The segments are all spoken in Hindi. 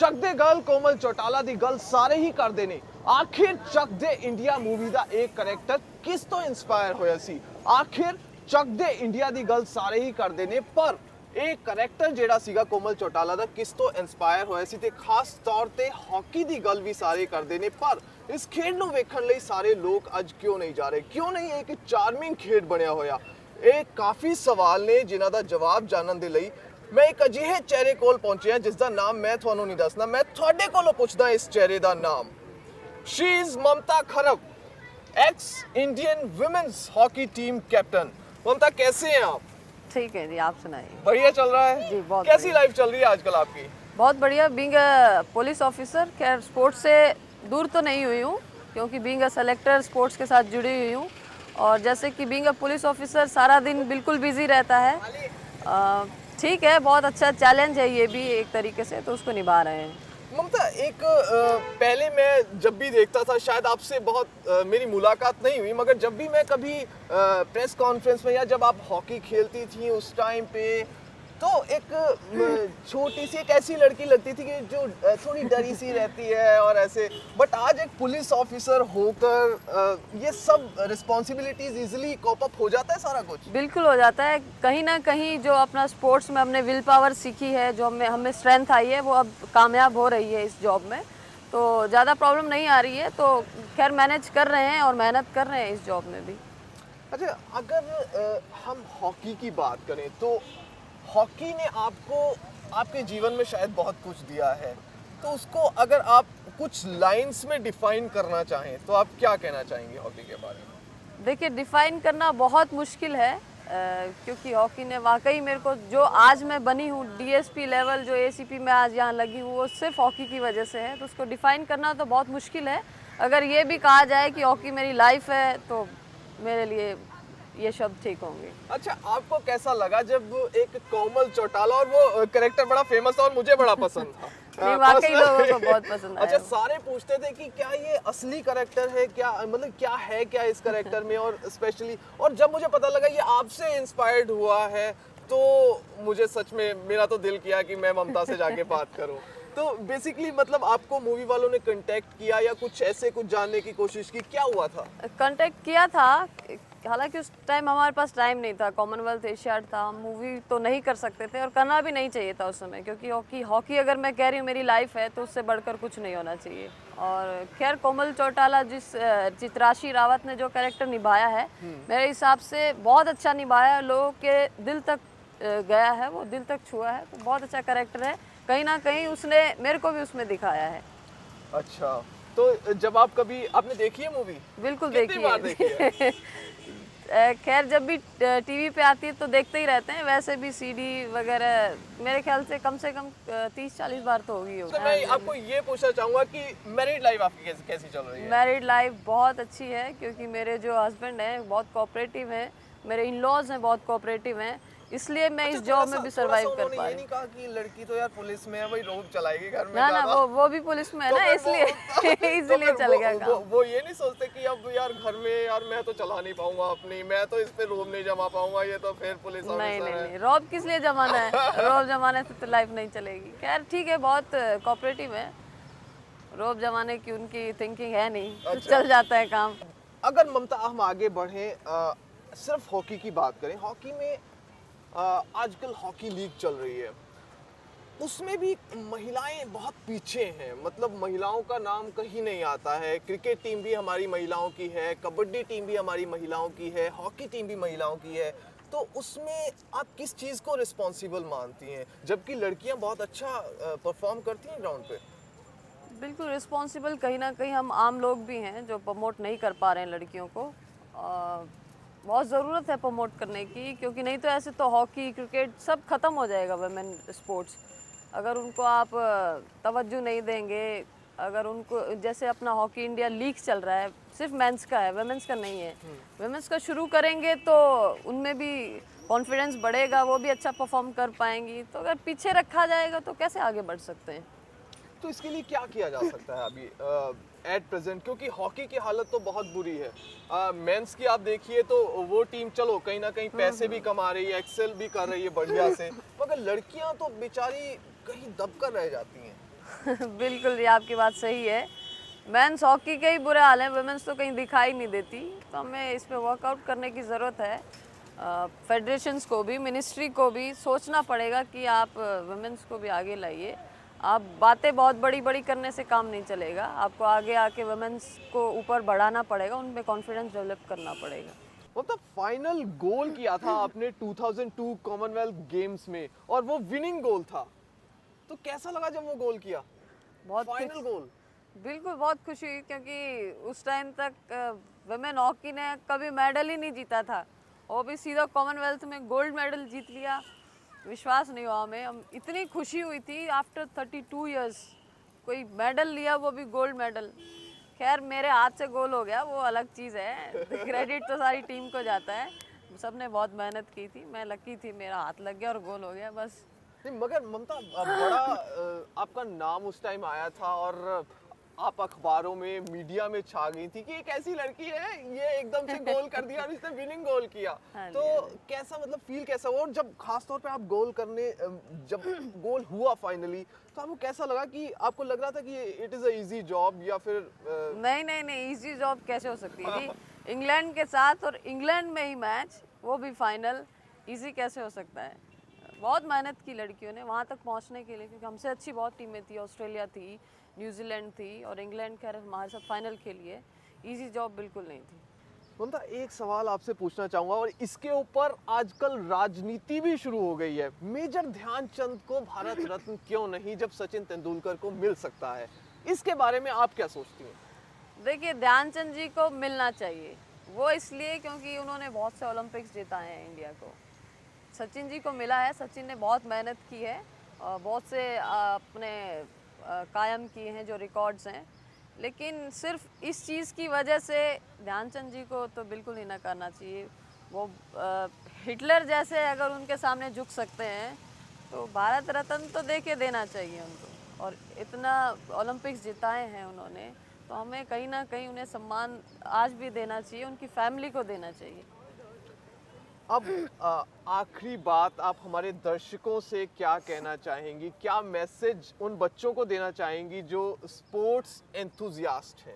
चक दे गल कोमल चौटाला दी गल सारे ही कर देने। आखिर चक दे इंडिया मूवी दा एक करैक्टर किस तो इंस्पायर होया सी? आखिर चक दे इंडिया दी गल सारे ही कर देने, पर एक करैक्टर जेड़ा सीगा कोमल चौटाला दा किस तो इंस्पायर होया सी ते खास तौर ते हॉकी दी गल भी सारे कर देने। पर इस खेड नूं वेखण लई सारे लोग अज क्यों नहीं जा रहे? क्यों नहीं एक चार्मिंग खेड बनया होया? ਇਹ ਕਾਫੀ ਸਵਾਲ ਨੇ ਜਿਨ੍ਹਾਂ ਦਾ ਜਵਾਬ ਜਾਣਨ ਦੇ ਲਈ ਮੈਂ ਇੱਕ ਅਜਿਹੇ ਚਿਹਰੇ ਕੋਲ ਪਹੁੰਚਿਆ ਜਿਸ ਦਾ ਨਾਮ ਮੈਂ ਤੁਹਾਨੂੰ ਨਹੀਂ ਦੱਸਣਾ। ਮੈਂ ਤੁਹਾਡੇ ਕੋਲੋਂ ਪੁੱਛਦਾ ਇਸ ਚਿਹਰੇ ਦਾ ਨਾਮ। She is Mamta Kharab, ex Indian women's hockey team captain. Mamta कैसे हैं आप? ठीक है जी, आप सुनाइए। बढ़िया चल रहा है जी, बहुत कैसी लाइफ चल रही है आजकल आपकी? बहुत बढ़िया। बीइंग पुलिस ऑफिसर, खैर स्पोर्ट्स से दूर तो नहीं हुई हूँ क्योंकि बीइंग सेलेक्टर स्पोर्ट्स के साथ जुड़ी हुई हूँ। और जैसे कि बीइंग पुलिस ऑफिसर सारा दिन बिल्कुल बिजी रहता है। ठीक है, बहुत अच्छा चैलेंज है ये भी एक तरीके से, तो उसको निभा रहे हैं। ममता एक पहले मैं जब भी देखता था, शायद आपसे बहुत मेरी मुलाकात नहीं हुई, मगर जब भी मैं कभी प्रेस कॉन्फ्रेंस में या जब आप हॉकी खेलती थी उस टाइम पे, तो एक छोटी सी एक ऐसी लड़की लगती थी कि जो थोड़ी डरी सी रहती है और ऐसे, बट आज एक पुलिस ऑफिसर होकर ये सब रिस्पॉन्सिबिलिटीज इजीली कॉप अप हो जाता है सारा कुछ? बिल्कुल हो जाता है। कहीं ना कहीं जो अपना स्पोर्ट्स में हमने विल पावर सीखी है, जो हमें स्ट्रेंथ आई है, वो अब कामयाब हो रही है इस जॉब में, तो ज़्यादा प्रॉब्लम नहीं आ रही है। तो खैर मैनेज कर रहे हैं और मेहनत कर रहे हैं इस जॉब में भी। अच्छा, अगर हम हॉकी की बात करें तो हॉकी ने आपको आपके जीवन में शायद बहुत कुछ दिया है, तो उसको अगर आप कुछ लाइंस में डिफाइन करना चाहें तो आप क्या कहना चाहेंगे हॉकी के बारे में? देखिए, डिफाइन करना बहुत मुश्किल है क्योंकि हॉकी ने वाकई मेरे को, जो आज मैं बनी हूँ डीएसपी लेवल, जो एसीपी में आज यहाँ लगी हूँ, वो सिर्फ हॉकी की वजह से है। तो उसको डिफाइन करना तो बहुत मुश्किल है। अगर ये भी कहा जाए कि हॉकी मेरी लाइफ है तो मेरे लिए ये शब्द ठीक होंगे। अच्छा, आपको कैसा लगा जब एक कोमल चौटाला, और वो कैरेक्टर बड़ा फेमस था और मुझे बड़ा पसंद था वाकई लोगों को बहुत पसंद आया। अच्छा, सारे पूछते थे कि क्या ये असली कैरेक्टर है, क्या मतलब क्या है क्या इस कैरेक्टर में, और स्पेशली और जब मुझे पता लगा ये आपसे इंस्पायर्ड हुआ है तो मुझे सच में मेरा तो दिल किया कि मैं ममता से जाके बात करूं। तो बेसिकली मतलब आपको मूवी वालों ने कांटेक्ट किया या कुछ ऐसे कुछ जानने की कोशिश की, क्या हुआ था? कांटेक्ट किया था, हालांकि उस टाइम हमारे पास टाइम नहीं था, कॉमनवेल्थ एशियाड था, हम मूवी तो नहीं कर सकते थे और करना भी नहीं चाहिए था उस समय, क्योंकि हॉकी अगर मैं कह रही हूँ मेरी लाइफ है तो उससे बढ़कर कुछ नहीं होना चाहिए। और खैर कोमल चौटाला, जिस चित्राशी रावत ने जो कैरेक्टर निभाया है, मेरे हिसाब से बहुत अच्छा निभाया, लोगों के दिल तक गया है, वो दिल तक छुआ है, तो बहुत अच्छा कैरेक्टर है। कहीं ना कहीं उसने मेरे को भी उसमें दिखाया है। अच्छा, तो जब आप कभी आपने देखी है मूवी? बिल्कुल देखी है। खैर जब भी टीवी पे आती है तो देखते ही रहते हैं, वैसे भी सीडी वगैरह मेरे ख्याल से कम 30-40 बार तो होगी। तो मैं आपको ये पूछना चाहूँगा कि मैरिड लाइफ आपकी कैसी चल रही है? मैरिड लाइफ बहुत अच्छी है क्योंकि मेरे जो हस्बैंड हैं बहुत कोऑपरेटिव हैं, मेरे इन लॉज हैं बहुत कोऑपरेटिव हैं, इसलिए मैं इस जॉब में भी सरवाइव कर पा रही हूँ। ये नहीं कहा कि लड़की तो यार पुलिस में है, वही रोब चलाएगी घर में? ना वो भी पुलिस में है ना, इसलिए इसलिए चल गया काम। वो ये नहीं सोचते कि अब यार घर में यार मैं तो चला नहीं पाऊंगा अपनी, मैं तो इस पे रोब नहीं जमा पाऊंगा, ये तो फिर पुलिस ऑफिसर है। नहीं, रोब किस लिए जमाना है? रोब जमाने से तो लाइफ नहीं चलेगी। खैर ठीक है, बहुत कोऑपरेटिव है, रोब जमाने की उनकी थिंकिंग है नहीं। अच्छा। चल जाता है काम। अगर ममता हम आगे बढ़ें, सिर्फ हॉकी की बात करें, हॉकी में आजकल हॉकी लीग चल रही है, उसमें भी महिलाएं बहुत पीछे हैं, मतलब महिलाओं का नाम कहीं नहीं आता है। क्रिकेट टीम भी हमारी महिलाओं की है, कबड्डी टीम भी हमारी महिलाओं की है, हॉकी टीम भी महिलाओं की है, तो उसमें आप किस चीज़ को रिस्पॉन्सिबल मानती हैं, जबकि लड़कियां बहुत अच्छा परफॉर्म करती हैं ग्राउंड पे? बिल्कुल रिस्पॉन्सिबल कहीं ना कहीं हम आम लोग भी हैं जो प्रमोट नहीं कर पा रहे हैं लड़कियों को। बहुत ज़रूरत है प्रमोट करने की, क्योंकि नहीं तो ऐसे तो हॉकी क्रिकेट सब ख़त्म हो जाएगा वुमेन स्पोर्ट्स। अगर उनको आप तवज्जो नहीं देंगे, अगर उनको, जैसे अपना हॉकी इंडिया लीग चल रहा है, सिर्फ मेंस का है, वुमेन्स का नहीं है, वुमेन्स का शुरू करेंगे तो उनमें भी कॉन्फिडेंस बढ़ेगा, वो भी अच्छा परफॉर्म कर पाएंगी। तो अगर पीछे रखा जाएगा तो कैसे आगे बढ़ सकते हैं? तो इसके लिए क्या किया जा सकता है अभी एट प्रेजेंट, क्योंकि हॉकी की हालत तो बहुत बुरी है। मेंस की आप देखिए तो वो टीम चलो कहीं ना कहीं पैसे भी कमा रही है, एक्सेल भी कर रही है बढ़िया से, मगर लड़कियां तो बेचारी कहीं दबकर रह जाती हैं। बिल्कुल, ये आपकी बात सही है। मेंस हॉकी के ही बुरे हाल हैं, वुमेन्स तो कहीं दिखाई नहीं देती, तो हमें इस पे वर्कआउट करने की ज़रूरत है। फेडरेशंस को भी, मिनिस्ट्री को भी सोचना पड़ेगा कि आप वुमेन्स को भी आगे लाइए। आप बातें बहुत बड़ी-बड़ी करने से काम नहीं चलेगा, आपको आगे आके वुमेन्स को ऊपर बढ़ाना पड़ेगा, उनमें कॉन्फिडेंस डेवलप करना पड़ेगा। मतलब फाइनल गोल किया था आपने 2002 कॉमनवेल्थ गेम्स में और वो विनिंग गोल था, तो कैसा लगा जब वो गोल किया? बहुत फाइनल गोल। बिल्कुल, बहुत खुशी हुई क्योंकि उस टाइम तक वुमेन हॉकी ने कभी मेडल ही नहीं जीता था, वो भी सीधा कॉमनवेल्थ में गोल्ड मेडल जीत लिया। विश्वास नहीं हुआ हमें, हम इतनी खुशी हुई थी आफ्टर 32 इयर्स कोई मेडल लिया, वो भी गोल्ड मेडल। खैर मेरे हाथ से गोल हो गया, वो अलग चीज़ है, क्रेडिट तो सारी टीम को जाता है। सबने बहुत मेहनत की थी, मैं लकी थी, मेरा हाथ लग गया और गोल हो गया बस। नहीं मगर ममता बड़ा आपका नाम उस टाइम आया था और आप अखबारों में मीडिया में छा गई थी कि एक ऐसी लड़की है ये एकदम से गोल कर दिया और इसने विनिंग गोल किया। हाँ जी, तो हाँ जी। कैसा मतलब फील कैसा हुआ और जब खास तौर पे आप गोल करने जब गोल हुआ फाइनली तो आपको कैसा लगा कि आपको लग रहा था कि it is a easy job या फिर नहीं नहीं नहीं, इजी जॉब कैसे हो सकती थी? इंग्लैंड के साथ और इंग्लैंड में ही मैच, वो भी फाइनल, इजी कैसे हो सकता है? बहुत मेहनत की लड़कियों ने वहाँ तक पहुँचने के लिए, क्योंकि हमसे अच्छी बहुत टीमें थी, ऑस्ट्रेलिया थी, न्यूजीलैंड थी और इंग्लैंड खैर हमारे साथ फाइनल के लिए। इजी जॉब बिल्कुल नहीं थी। ममता एक सवाल आपसे पूछना चाहूंगा और इसके ऊपर आजकल राजनीति भी शुरू हो गई है। मेजर ध्यानचंद को भारत रत्न क्यों नहीं जब सचिन तेंदुलकर को मिल सकता है, इसके बारे में आप क्या सोचती हैं? देखिए, ध्यानचंद जी को मिलना चाहिए, वो इसलिए क्योंकि उन्होंने बहुत से ओलंपिक्स जिताए हैं इंडिया को। सचिन जी को मिला है, सचिन ने बहुत मेहनत की है और बहुत से अपने कायम किए हैं जो रिकॉर्ड्स हैं, लेकिन सिर्फ इस चीज़ की वजह से ध्यानचंद जी को तो बिल्कुल नहीं नकारना चाहिए। वो हिटलर जैसे अगर उनके सामने झुक सकते हैं तो भारत रत्न तो दे के देना चाहिए उनको, और इतना ओलंपिक्स जिताए हैं उन्होंने, तो हमें कहीं ना कहीं उन्हें सम्मान आज भी देना चाहिए, उनकी फैमिली को देना चाहिए। अब आखिरी बात, आप हमारे दर्शकों से क्या कहना चाहेंगी, क्या मैसेज उन बच्चों को देना चाहेंगी जो स्पोर्ट्स एंथुजियास्ट हैं?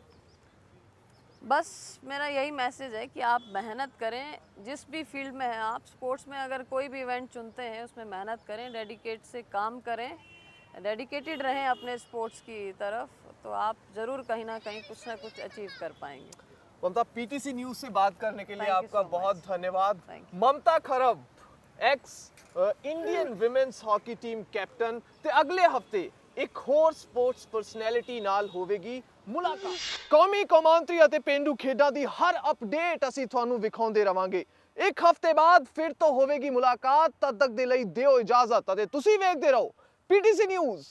बस मेरा यही मैसेज है कि आप मेहनत करें, जिस भी फील्ड में हैं आप, स्पोर्ट्स में अगर कोई भी इवेंट चुनते हैं उसमें मेहनत करें, डेडिकेट से काम करें, डेडिकेटेड रहें अपने स्पोर्ट्स की तरफ, तो आप ज़रूर कहीं ना कुछ अचीव कर पाएंगे। ममता, पीटीसी न्यूज से बात करने के लिए Thank you आपका so बहुत much. धन्यवाद। Thank ममता खरब, x Indian women's hockey team captain, ते अगले हफ्ते एक होर स्पोर्ट्स पर्सनैलिटी नाल होवेगी मुलाकात। कौमी कौमांतरी ਅਤੇ पेंडू खेडां दी हर अपडेट ਅਸੀਂ ਤੁਹਾਨੂੰ ਵਿਖਾਉਂਦੇ ਰਵਾਂਗੇ। ਇੱਕ ਹਫ਼ਤੇ ਬਾਅਦ ਫਿਰ ਤੋਂ ਹੋਵੇਗੀ ਮੁਲਾਕਾਤ, ਤਦ ਤੱਕ ਦੇ ਲਈ ਦਿਓ ਇਜਾਜ਼ਤ ਅਤੇ ਤੁਸੀਂ ਵੇਖਦੇ ਰਹੋ ਪੀਟੀਸੀ ਨਿਊਜ਼।